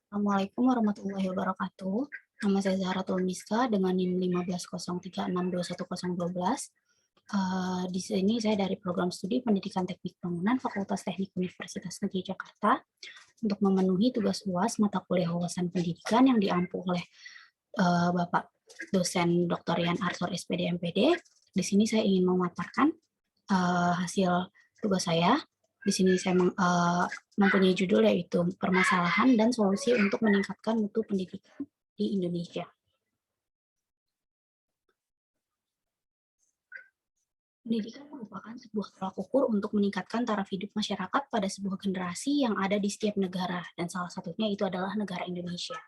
Assalamualaikum warahmatullahi wabarakatuh. Nama saya Zahratul Miska dengan NIM 1503621112. Di sini saya dari program studi Pendidikan Teknik Bangunan Fakultas Teknik Universitas Negeri Jakarta untuk memenuhi tugas UAS mata kuliah wawasan pendidikan yang diampu oleh Bapak dosen Dr. Rian Arthur SPD MPD. Di sini saya ingin memaparkan hasil tugas saya. Di sini saya mempunyai judul yaitu permasalahan dan solusi untuk meningkatkan mutu pendidikan di Indonesia. Pendidikan merupakan sebuah tolak ukur untuk meningkatkan taraf hidup masyarakat pada sebuah generasi yang ada di setiap negara, dan salah satunya itu adalah negara Indonesia.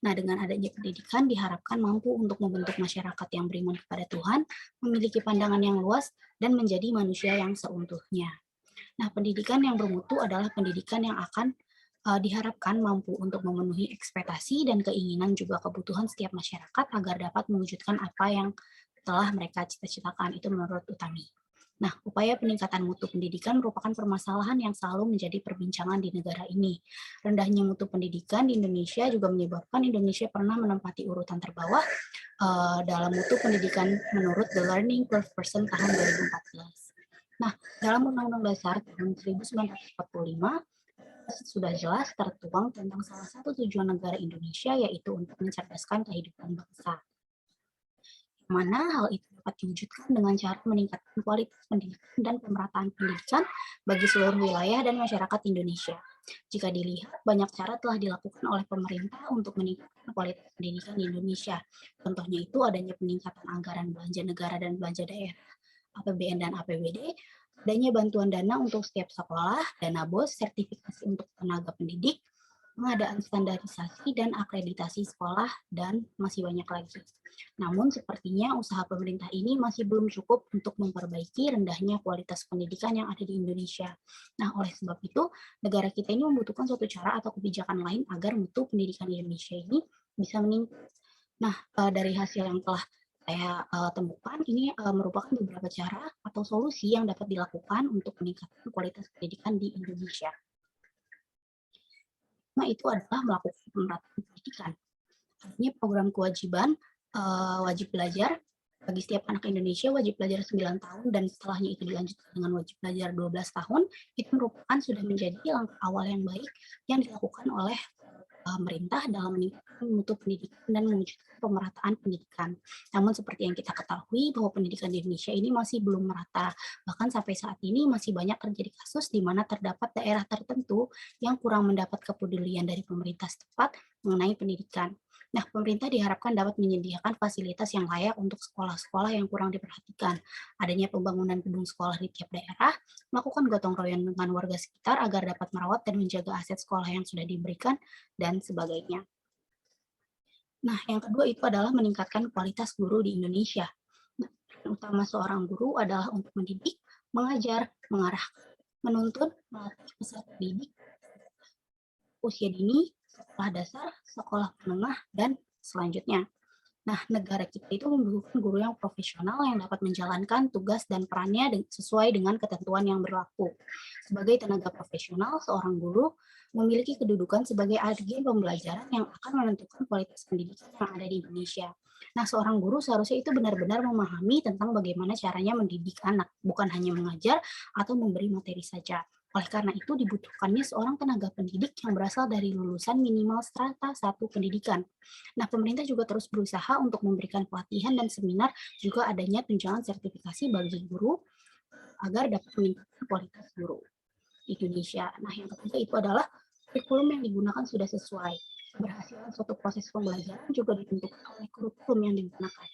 Nah, dengan adanya pendidikan diharapkan mampu untuk membentuk masyarakat yang beriman kepada Tuhan, memiliki pandangan yang luas, dan menjadi manusia yang seutuhnya. Nah, pendidikan yang bermutu adalah pendidikan yang akan diharapkan mampu untuk memenuhi ekspektasi dan keinginan juga kebutuhan setiap masyarakat agar dapat mewujudkan apa yang telah mereka cita-citakan. Itu menurut Utami. Nah, upaya peningkatan mutu pendidikan merupakan permasalahan yang selalu menjadi perbincangan di negara ini. Rendahnya mutu pendidikan di Indonesia juga menyebabkan Indonesia pernah menempati urutan terbawah dalam mutu pendidikan menurut The Learning Curve Person tahun 2014. Nah, dalam Undang-Undang Dasar tahun 1945 sudah jelas tertuang tentang salah satu tujuan negara Indonesia, yaitu untuk mencerdaskan kehidupan bangsa. Mana hal itu dapat diwujudkan dengan cara meningkatkan kualitas pendidikan dan pemerataan pendidikan bagi seluruh wilayah dan masyarakat Indonesia. Jika dilihat, banyak cara telah dilakukan oleh pemerintah untuk meningkatkan kualitas pendidikan di Indonesia. Contohnya itu adanya peningkatan anggaran belanja negara dan belanja daerah, APBN dan APBD, adanya bantuan dana untuk setiap sekolah, dana BOS, sertifikasi untuk tenaga pendidik, pengadaan standarisasi dan akreditasi sekolah, dan masih banyak lagi. Namun sepertinya usaha pemerintah ini masih belum cukup untuk memperbaiki rendahnya kualitas pendidikan yang ada di Indonesia. Nah, oleh sebab itu, negara kita ini membutuhkan suatu cara atau kebijakan lain agar mutu pendidikan di Indonesia ini bisa meningkat. Nah, dari hasil yang telah saya temukan, ini merupakan beberapa cara atau solusi yang dapat dilakukan untuk meningkatkan kualitas pendidikan di Indonesia. Nah, itu adalah melakukan pemerataan pendidikan. Artinya program kewajiban wajib belajar bagi setiap anak Indonesia wajib belajar 9 tahun dan setelahnya itu dilanjutkan dengan wajib belajar 12 tahun, itu merupakan sudah menjadi langkah awal yang baik yang dilakukan oleh pemerintah dalam meningkatkan mutu pendidikan dan mewujudkan pemerataan pendidikan. Namun seperti yang kita ketahui bahwa pendidikan di Indonesia ini masih belum merata. Bahkan sampai saat ini masih banyak terjadi kasus di mana terdapat daerah tertentu yang kurang mendapat kepedulian dari pemerintah setempat mengenai pendidikan. Nah, pemerintah diharapkan dapat menyediakan fasilitas yang layak untuk sekolah-sekolah yang kurang diperhatikan. Adanya pembangunan gedung sekolah di tiap daerah, melakukan gotong royong dengan warga sekitar agar dapat merawat dan menjaga aset sekolah yang sudah diberikan, dan sebagainya. Nah, yang kedua itu adalah meningkatkan kualitas guru di Indonesia. Nah, utama seorang guru adalah untuk mendidik, mengajar, mengarahkan, menuntun, melatih peserta didik usia dini, sekolah dasar, sekolah menengah, dan selanjutnya. Nah, negara kita itu membutuhkan guru yang profesional yang dapat menjalankan tugas dan perannya sesuai dengan ketentuan yang berlaku. Sebagai tenaga profesional, seorang guru memiliki kedudukan sebagai agen pembelajaran yang akan menentukan kualitas pendidikan yang ada di Indonesia. Nah, seorang guru seharusnya itu benar-benar memahami tentang bagaimana caranya mendidik anak, bukan hanya mengajar atau memberi materi saja. Oleh karena itu dibutuhkannya seorang tenaga pendidik yang berasal dari lulusan minimal strata 1 pendidikan. Nah, pemerintah juga terus berusaha untuk memberikan pelatihan dan seminar, juga adanya tunjangan sertifikasi bagi guru agar dapat meningkatkan kualitas guru di Indonesia. Nah, yang ketiga itu adalah kurikulum yang digunakan sudah sesuai. Keberhasilan suatu proses pembelajaran juga ditentukan oleh kurikulum yang digunakan.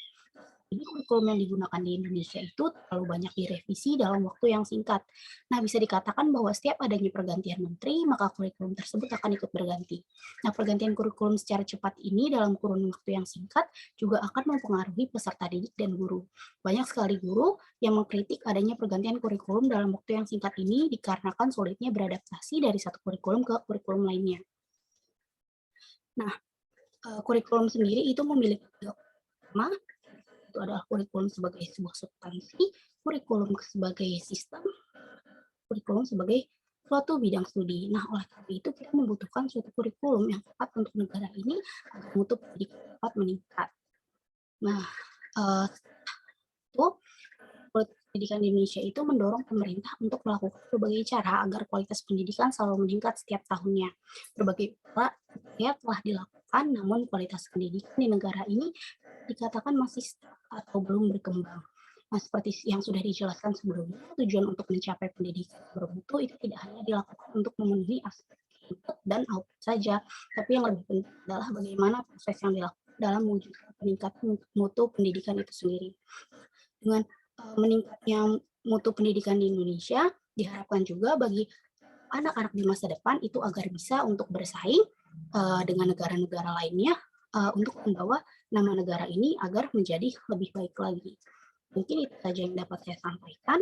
Jadi kurikulum yang digunakan di Indonesia itu terlalu banyak direvisi dalam waktu yang singkat. Nah, bisa dikatakan bahwa setiap adanya pergantian menteri, maka kurikulum tersebut akan ikut berganti. Nah, pergantian kurikulum secara cepat ini dalam kurun waktu yang singkat juga akan mempengaruhi peserta didik dan guru. Banyak sekali guru yang mengkritik adanya pergantian kurikulum dalam waktu yang singkat ini dikarenakan sulitnya beradaptasi dari satu kurikulum ke kurikulum lainnya. Nah, kurikulum sendiri itu memiliki tiga utama, itu adalah kurikulum sebagai sebuah substansi, kurikulum sebagai sistem, kurikulum sebagai suatu bidang studi. Nah, oleh karena itu kita membutuhkan suatu kurikulum yang tepat untuk negara ini agar mutu pendidikan dapat meningkat. Nah, eee, itu pendidikan di Indonesia itu mendorong pemerintah untuk melakukan berbagai cara agar kualitas pendidikan selalu meningkat setiap tahunnya. Berbagai upaya telah dilakukan, namun kualitas pendidikan di negara ini dikatakan masih stuck atau belum berkembang. Nah, seperti yang sudah dijelaskan sebelumnya, tujuan untuk mencapai pendidikan bermutu itu tidak hanya dilakukan untuk memenuhi aspek input dan output saja, tapi yang lebih penting adalah bagaimana proses yang dilakukan dalam mewujudkan peningkatan mutu pendidikan itu sendiri. Dengan meningkatnya mutu pendidikan di Indonesia, diharapkan juga bagi anak-anak di masa depan itu agar bisa untuk bersaing dengan negara-negara lainnya untuk membawa nama negara ini agar menjadi lebih baik lagi. Mungkin itu saja yang dapat saya sampaikan.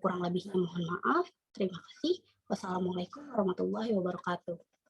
Kurang lebihnya mohon maaf. Terima kasih. Wassalamualaikum warahmatullahi wabarakatuh.